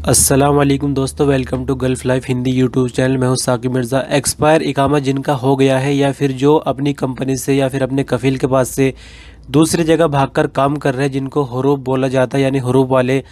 अस्सलाम वालेकुम दोस्तों, welcome to gulf life Hindi YouTube channel. मैं हूं साकिब मिर्ज़ा। एक्सपायर इकामा जिनका हो गया है या फिर जो अपनी कंपनी से या फिर अपने कफ़ील के पास से दूसरी जगह भागकर काम कर रहे हैं, जिनको हुरूब बोला जाता है यानी हुरूब वाले,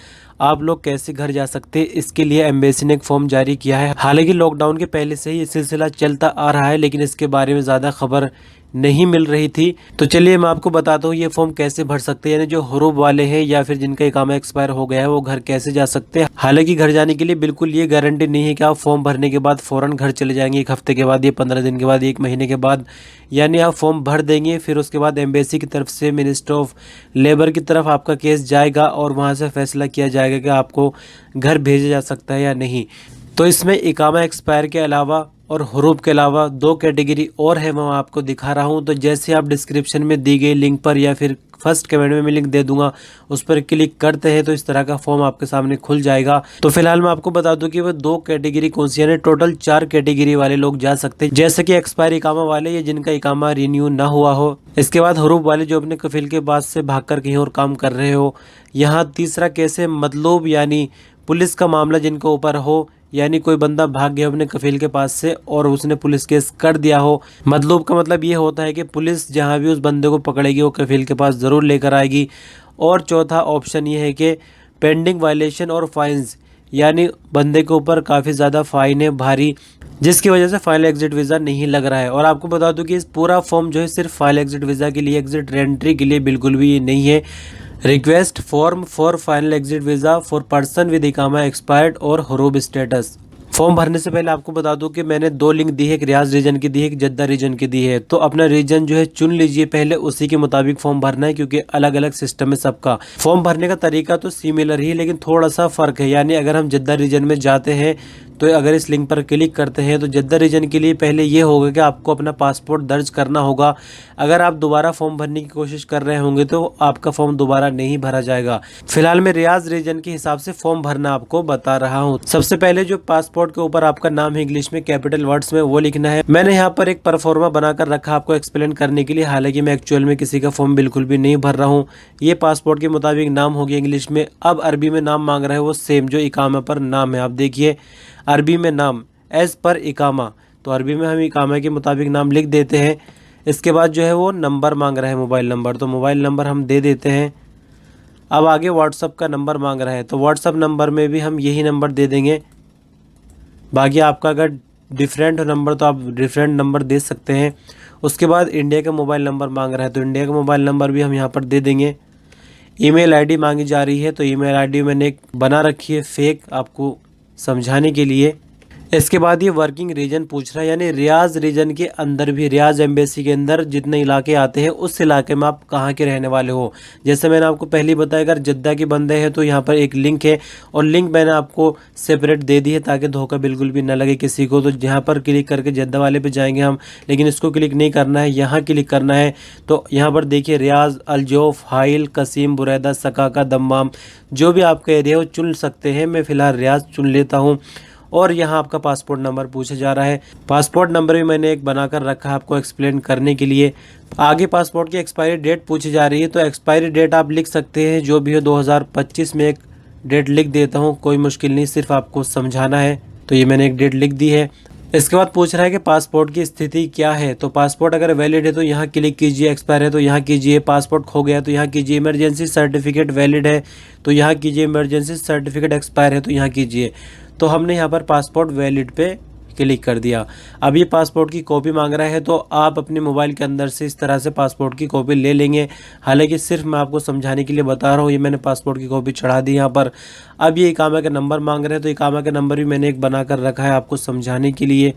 आप लोग कैसे घर जा सकते हैं, इसके लिए एम्बेसी ने एक फॉर्म जारी किया है। हालांकि लॉकडाउन के पहले से ही ये सिलसिला चलता आ रहा है, लेकिन इसके बारे में ज़्यादा खबर नहीं मिल रही थी। तो चलिए मैं आपको बताता हूँ ये फॉर्म कैसे भर सकते हैं, यानी जो हुरूब वाले हैं या फिर जिनका इकामा एक्सपायर हो गया है वो घर कैसे जा सकते हैं। हालांकि घर जाने के लिए बिल्कुल ये गारंटी नहीं है कि आप फॉर्म भरने के बाद फ़ौरन घर चले जाएंगे, एक हफ्ते के बाद, ये 15 दिन के बाद, एक महीने के बाद। यानी आप फॉर्म भर देंगे, फिर उसके बाद एम्बेसी की तरफ से मिनिस्टर ऑफ लेबर की तरफ आपका केस जाएगा और वहाँ से फैसला किया जाएगा कि आपको घर भेजा जा सकता है या नहीं। तो इसमें इकामा एक्सपायर के अलावा और हुरूब के अलावा दो कैटेगरी और है, मैं आपको दिखा रहा हूं। तो जैसे आप डिस्क्रिप्शन में दी गई लिंक पर या फिर फर्स्ट कमेंट में मैं लिंक दे दूंगा, उस पर क्लिक करते हैं तो इस तरह का फॉर्म आपके सामने खुल जाएगा। तो फिलहाल मैं आपको बता दूं कि वो दो कैटेगरी कौन सी, यानी टोटल 4 कैटेगरी वाले लोग जा सकते हैं। जैसे कि एक्सपायर इकामा वाले, या जिनका इकामा रिन्यू ना हुआ हो। इसके बाद हुरूब वाले जो अपने कफील के पास से भागकर कहीं और काम कर रहे हो। यहाँ तीसरा केस है मतलूब, यानी पुलिस का मामला जिनके ऊपर हो, यानी कोई बंदा भाग गया अपने कफील के पास से और उसने पुलिस केस कर दिया हो। मतलूब का मतलब ये होता है कि पुलिस जहां भी उस बंदे को पकड़ेगी वो कफील के पास ज़रूर लेकर आएगी। और चौथा ऑप्शन ये है कि पेंडिंग वायलेशन और फाइन्स, यानी बंदे के ऊपर काफ़ी ज़्यादा फाइन है भारी, जिसकी वजह से फाइनल एग्जिट वीज़ा नहीं लग रहा है। और आपको बता दूं कि इस पूरा फॉर्म जो है सिर्फ फाइनल एग्जिट वीज़ा के लिए, एग्जिट रेंट्री के लिए बिल्कुल भी नहीं है। Request form for final exit visa for person with इकामा एक्सपायर्ड और हुरूब स्टेटस। फॉर्म भरने से पहले आपको बता दूं कि मैंने 2 लिंक दी है, एक रियाज रीजन की दी है, एक जद्दा रीजन की दी है। तो अपना रीजन जो है चुन लीजिए पहले, उसी के मुताबिक फॉर्म भरना है, क्योंकि अलग अलग सिस्टम है सबका। फॉर्म भरने का तरीका तो सिमिलर ही है, लेकिन थोड़ा सा फ़र्क है। यानी अगर हम जद्दा रीजन में जाते हैं तो अगर इस लिंक पर क्लिक करते हैं तो जद्दा रीजन के लिए पहले ये होगा कि आपको अपना पासपोर्ट दर्ज करना होगा। अगर आप दोबारा फॉर्म भरने की कोशिश कर रहे होंगे तो आपका फॉर्म दोबारा नहीं भरा जाएगा। फिलहाल मैं रियाज रीजन के हिसाब से फॉर्म भरना आपको बता रहा हूँ। सबसे पहले जो पासपोर्ट के ऊपर आपका नाम है इंग्लिश में कैपिटल वर्ड्स में वो लिखना है। मैंने यहाँ पर एक परफॉर्मा बनाकर रखा आपको एक्सप्लेन करने के लिए, हालांकि मैं एक्चुअल में किसी का फॉर्म बिल्कुल भी नहीं भर रहा हूँ। ये पासपोर्ट के मुताबिक नाम हो गया इंग्लिश में। अब अरबी में नाम मांग रहा है वो सेम जो इकामा पर नाम है। आप देखिए अरबी में नाम एज पर इकामा, तो अरबी में हम इकामा के मुताबिक नाम लिख देते हैं। इसके बाद जो है वो नंबर मांग रहा है, मोबाइल नंबर, तो मोबाइल नंबर हम दे देते हैं। अब आगे व्हाट्सअप का नंबर मांग रहा है, तो व्हाट्सअप नंबर में भी हम यही नंबर दे देंगे। बाकी आपका अगर डिफरेंट नंबर तो आप डिफरेंट नंबर दे सकते हैं। उसके बाद इंडिया का मोबाइल नंबर मांग रहा है, तो इंडिया का मोबाइल नंबर भी हम यहाँ पर दे देंगे। ईमेल आईडी मांगी जा रही है, तो ईमेल आईडी मैंने एक बना रखी है फेक, आपको समझाने के लिए। इसके बाद ये वर्किंग रीजन पूछ रहा है, यानी रियाज रीजन के अंदर भी, रियाज एम्बेसी के अंदर जितने इलाके आते हैं उस इलाके में आप कहाँ के रहने वाले हो। जैसे मैंने आपको पहले बताया, अगर जद्दा के बंदे हैं तो यहाँ पर एक लिंक है, और लिंक मैंने आपको सेपरेट दे दी है ताकि धोखा बिल्कुल भी ना लगे किसी को। तो यहाँ पर क्लिक करके जद्दा वाले पे जाएंगे हम, लेकिन इसको क्लिक नहीं करना है, यहाँ क्लिक करना है। तो यहाँ पर देखिए रियाज, अलजोफ, हाइल, कसीम, बुरैदा, सकाका, दम्माम, जो भी आपका एरिया हो चुन सकते हैं। मैं फ़िलहाल रियाज चुन लेता हूँ। और यहाँ आपका पासपोर्ट नंबर पूछा जा रहा है। पासपोर्ट नंबर भी मैंने एक बनाकर रखा है आपको एक्सप्लेन करने के लिए। आगे पासपोर्ट की एक्सपायरी डेट पूछी जा रही है, तो एक्सपायरी डेट आप लिख सकते हैं जो भी हो। 2025 में एक डेट लिख देता हूँ, कोई मुश्किल नहीं, सिर्फ आपको समझाना है। तो ये मैंने एक डेट लिख दी है। इसके बाद पूछ रहा है कि पासपोर्ट की स्थिति क्या है। तो पासपोर्ट अगर वैलिड है तो यहाँ क्लिक कीजिए, एक्सपायर है तो यहाँ कीजिए, पासपोर्ट खो गया तो यहाँ कीजिए, इमरजेंसी सर्टिफिकेट वैलिड है तो यहाँ कीजिए, इमरजेंसी सर्टिफिकेट एक्सपायर है तो यहाँ कीजिए। तो हमने यहाँ पर पासपोर्ट वैलिड पे क्लिक कर दिया। अब ये पासपोर्ट की कॉपी मांग रहा है, तो आप अपने मोबाइल के अंदर से इस तरह से पासपोर्ट की कॉपी ले लेंगे। हालांकि सिर्फ मैं आपको समझाने के लिए बता रहा हूँ। ये मैंने पासपोर्ट की कॉपी चढ़ा दी यहाँ पर। अब ये इकामा का नंबर मांग रहे हैं, तो इकामा का नंबर भी मैंने एक बनाकर रखा है आपको समझाने के लिए।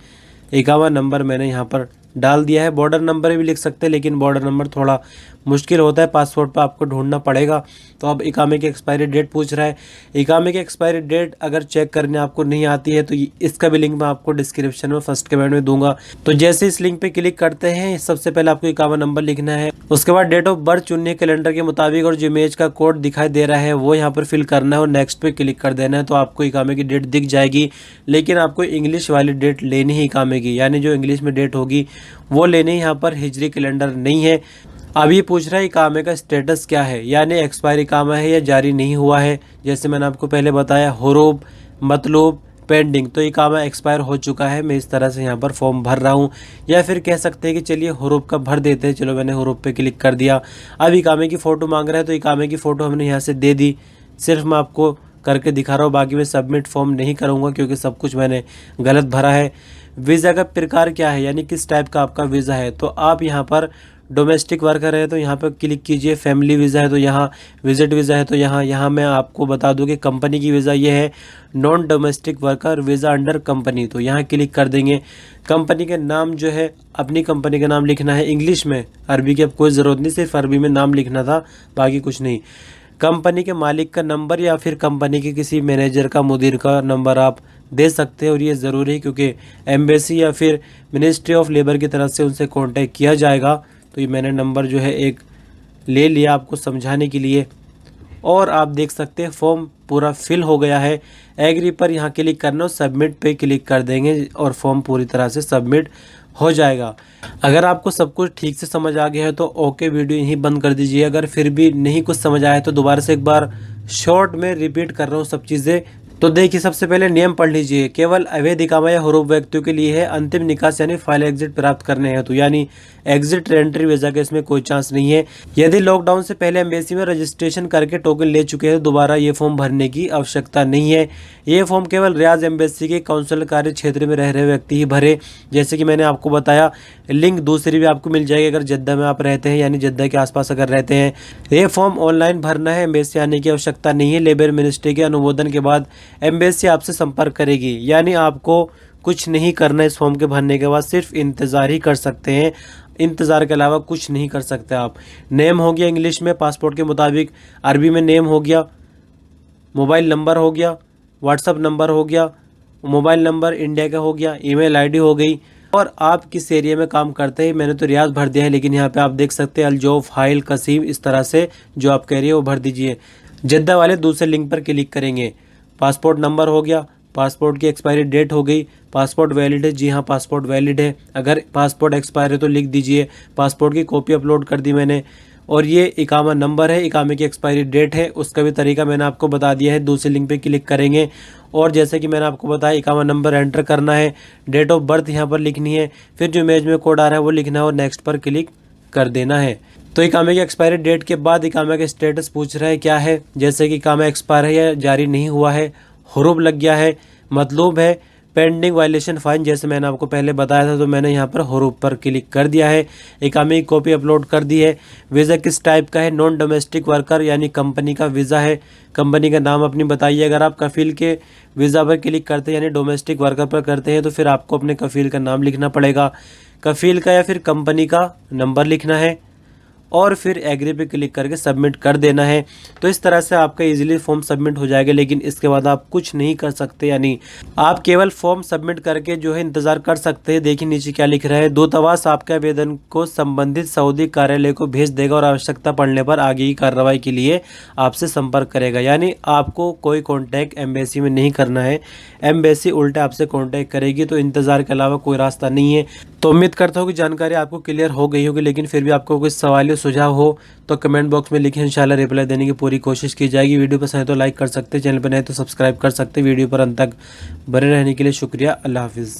इकामा नंबर मैंने यहाँ पर डाल दिया है। बॉर्डर नंबर भी लिख सकते हैं, लेकिन बॉर्डर नंबर थोड़ा मुश्किल होता है, पासपोर्ट पर आपको ढूंढना पड़ेगा। तो अब इकामे की एक्सपायरी डेट पूछ रहा है। इकामे की एक्सपायरी डेट अगर चेक करने आपको नहीं आती है तो इसका भी लिंक मैं आपको डिस्क्रिप्शन में फर्स्ट कमेंट में दूंगा। तो जैसे इस लिंक पे क्लिक करते हैं, सबसे पहले आपको इकामा नंबर लिखना है। उसके बाद डेट ऑफ बर्थ चुननी है कैलेंडर के मुताबिक, और जो इमेज का कोड दिखाई दे रहा है वो यहाँ पर फिल करना है और नेक्स्ट पे क्लिक कर देना है। तो आपको इकामे की डेट दिख जाएगी, लेकिन आपको इंग्लिश वाली डेट लेनी है इकामे की, यानी जो इंग्लिश में डेट होगी वो लेनी। यहाँ पर हिजरी कैलेंडर नहीं है। अब ये पूछ रहा है इकामे का स्टेटस क्या है, यानी एक्सपायरी इकामा है या जारी नहीं हुआ है। जैसे मैंने आपको पहले बताया, हुरूब मतलब पेंडिंग, तो इकामा एक्सपायर हो चुका है। मैं इस तरह से यहाँ पर फॉर्म भर रहा हूँ, या फिर कह सकते हैं कि चलिए हुरूफ का भर देते हैं। चलो मैंने हुरूफ पे क्लिक कर दिया। अब इकामे की फ़ोटो मांग रहा है, तो इकामे की फ़ोटो हमने यहाँ से दे दी। सिर्फ मैं आपको करके दिखा रहा हूँ, बाकी मैं सबमिट फॉर्म नहीं करूँगा क्योंकि सब कुछ मैंने गलत भरा है। वीज़ा का प्रकार क्या है, यानी किस टाइप का आपका वीज़ा है, तो आप यहाँ पर डोमेस्टिक वर्कर है तो यहाँ पर क्लिक कीजिए। फैमिली वीज़ा है तो यहाँ, विजिट वीज़ा है तो यहाँ मैं आपको बता दूँ कि कंपनी की वीज़ा ये है, non domestic worker visa under company, तो यहाँ क्लिक कर देंगे। कंपनी के नाम जो है, अपनी कंपनी का नाम लिखना है इंग्लिश में, अरबी की अब कोई ज़रूरत नहीं, सिर्फ अरबी में नाम लिखना था, बाकी कुछ नहीं। कंपनी के मालिक का नंबर या फिर कंपनी के किसी मैनेजर का, मुदीर का नंबर आप दे सकते हैं, और ये ज़रूरी है क्योंकि एम्बेसी या फिर मिनिस्ट्री ऑफ लेबर की तरफ से उनसे कांटेक्ट किया जाएगा। तो ये मैंने नंबर जो है एक ले लिया आपको समझाने के लिए। और आप देख सकते हैं फॉर्म पूरा फिल हो गया है। एग्री पर यहाँ क्लिक करना और सबमिट पे क्लिक कर देंगे और फॉर्म पूरी तरह से सबमिट हो जाएगा। अगर आपको सब कुछ ठीक से समझ आ गया है तो ओके, वीडियो यहीं बंद कर दीजिए। अगर फिर भी नहीं कुछ समझ आया तो दोबारा से एक बार शॉर्ट में रिपीट कर रहा हूँ सब चीज़ें। तो देखिए, सबसे पहले नियम पढ़ लीजिए। केवल अवैध इकामा या हुरूफ व्यक्तियों के लिए है। अंतिम निकास यानी फाइल एग्जिट प्राप्त करने हैं, तो यानी एग्जिट एंट्री वीज़ा का इसमें कोई चांस नहीं है। यदि लॉकडाउन से पहले एम्बेसी में रजिस्ट्रेशन करके टोकन ले चुके हैं तो दोबारा ये फॉर्म भरने की आवश्यकता नहीं है। ये फॉर्म केवल रियाज एम्बेसी के काउंसिल कार्य क्षेत्र में रह रहे व्यक्ति ही भरे। जैसे कि मैंने आपको बताया, लिंक दूसरी भी आपको मिल जाएगी अगर जद्दा में आप रहते हैं, यानी जद्दा के आसपास अगर रहते हैं। ये फॉर्म ऑनलाइन भरना है, एम्बेसी आने की आवश्यकता नहीं है। लेबर मिनिस्ट्री के अनुमोदन के बाद एम्बेसी आपसे संपर्क करेगी, यानी आपको कुछ नहीं करना। इस फॉर्म के भरने के बाद सिर्फ इंतज़ार ही कर सकते हैं, इंतज़ार के अलावा कुछ नहीं कर सकते आप। नेम हो गया इंग्लिश में पासपोर्ट के मुताबिक, अरबी में नेम हो गया, मोबाइल नंबर हो गया, व्हाट्सअप नंबर हो गया, मोबाइल नंबर इंडिया का हो गया, ईमेल आईडी हो गई, और आप किस एरिया में काम करते हैं। मैंने तो रियाज भर दिया है, लेकिन यहाँ पे आप देख सकते हैं अलजोफ, हाइल, कसीम, इस तरह से जो आप कह रही है वो भर दीजिए। जद्दा वाले दूसरे लिंक पर क्लिक करेंगे। पासपोर्ट नंबर हो गया, पासपोर्ट की एक्सपायरी डेट हो गई, पासपोर्ट वैलिड है, जी हाँ पासपोर्ट वैलिड है। अगर पासपोर्ट एक्सपायर है तो लिख दीजिए। पासपोर्ट की कॉपी अपलोड कर दी मैंने। और ये इकामा नंबर है, इकामे की एक्सपायरी डेट है, उसका भी तरीका मैंने आपको बता दिया है। दूसरे लिंक पे क्लिक करेंगे और जैसे कि मैंने आपको बताया, इकामा नंबर एंटर करना है, डेट ऑफ बर्थ यहाँ पर लिखनी है, फिर जो इमेज में कोड आ रहा है वो लिखना है और नेक्स्ट पर क्लिक कर देना है। तो इकामे की एक्सपायरी डेट के बाद इकामा का स्टेटस पूछ रहा है क्या है, जैसे कि इकामा एक्सपायर है या जारी नहीं हुआ है, हुरूफ लग गया है, मतलब है पेंडिंग वायलेशन फाइन, जैसे मैंने आपको पहले बताया था, तो मैंने यहाँ पर हुरूफ पर क्लिक कर दिया है। इकामे की कॉपी अपलोड कर दी है। वीज़ा किस टाइप का है, नॉन डोमेस्टिक वर्कर यानी कंपनी का वीज़ा है। कंपनी का नाम अपनी बताइए। अगर आप कफील के वीज़ा पर क्लिक करते हैं यानी डोमेस्टिक वर्कर पर करते हैं तो फिर आपको अपने कफील का नाम लिखना पड़ेगा, कफील का या फिर कंपनी का नंबर लिखना है और फिर एग्री पे क्लिक करके सबमिट कर देना है। तो इस तरह से आपका इजीली फॉर्म सबमिट हो जाएगा, लेकिन इसके बाद आप कुछ नहीं कर सकते, यानी आप केवल फॉर्म सबमिट करके जो है इंतज़ार कर सकते हैं। देखिए नीचे क्या लिख रहा है, दूतावास आपके आवेदन को संबंधित सऊदी कार्यालय को भेज देगा और आवश्यकता पड़ने पर आगे की कार्रवाई के लिए आपसे संपर्क करेगा। यानी आपको कोई कॉन्टैक्ट एम्बेसी में नहीं करना है, एम्बेसी उल्टा आपसे कॉन्टैक्ट करेगी। तो इंतज़ार के अलावा कोई रास्ता नहीं है। तो उम्मीद करता हूँ कि जानकारी आपको क्लियर हो गई होगी, लेकिन फिर भी आपको कोई सवाल या सुझाव हो तो कमेंट बॉक्स में लिखें, इंशाल्लाह रिप्लाई देने की पूरी कोशिश की जाएगी। वीडियो पसंद है तो लाइक कर सकते हैं, चैनल पर नए तो सब्सक्राइब कर सकते हैं। वीडियो पर अंत तक बने रहने के लिए शुक्रिया। अल्लाह हाफिज़।